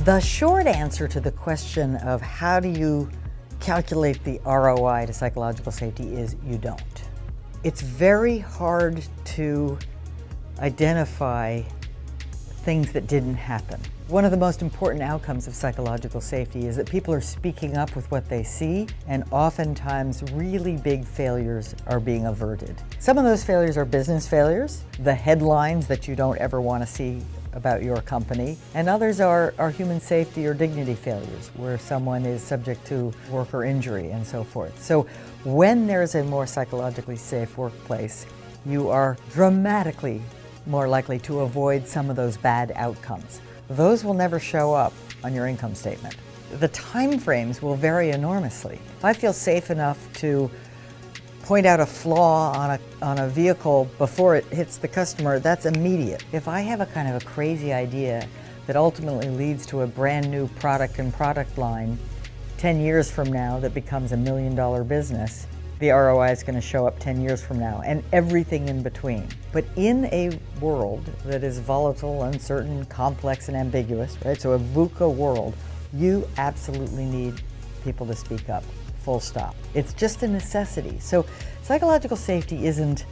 The short answer to the question of how do you calculate the ROI to psychological safety is you don't. It's very hard to identify things that didn't happen. One of the most important outcomes of psychological safety is that people are speaking up with what they see, and oftentimes really big failures are being averted. Some of those failures are business failures, the headlines that you don't ever want to see about your company, and others are human safety or dignity failures, where someone is subject to worker injury and so forth. So when there's a more psychologically safe workplace, you are dramatically more likely to avoid some of those bad outcomes. Those will never show up on your income statement. The time frames will vary enormously. If I feel safe enough to point out a flaw on a vehicle before it hits the customer, that's immediate. If I have a kind of a crazy idea that ultimately leads to a brand new product and product line 10 years from now that becomes $1 million business, the ROI is going to show up 10 years from now, and everything in between. But in a world that is volatile, uncertain, complex, and ambiguous, right? So a VUCA world, you absolutely need people to speak up, full stop. It's just a necessity. So psychological safety isn't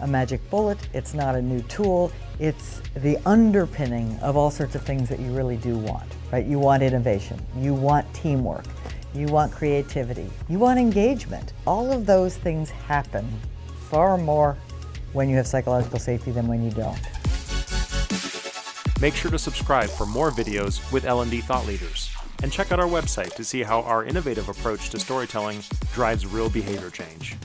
a magic bullet, it's not a new tool, it's the underpinning of all sorts of things that you really do want, right? You want innovation, you want teamwork, you want creativity, you want engagement. All of those things happen far more when you have psychological safety than when you don't. Make sure to subscribe for more videos with L&D thought leaders, and check out our website to see how our innovative approach to storytelling drives real behavior change.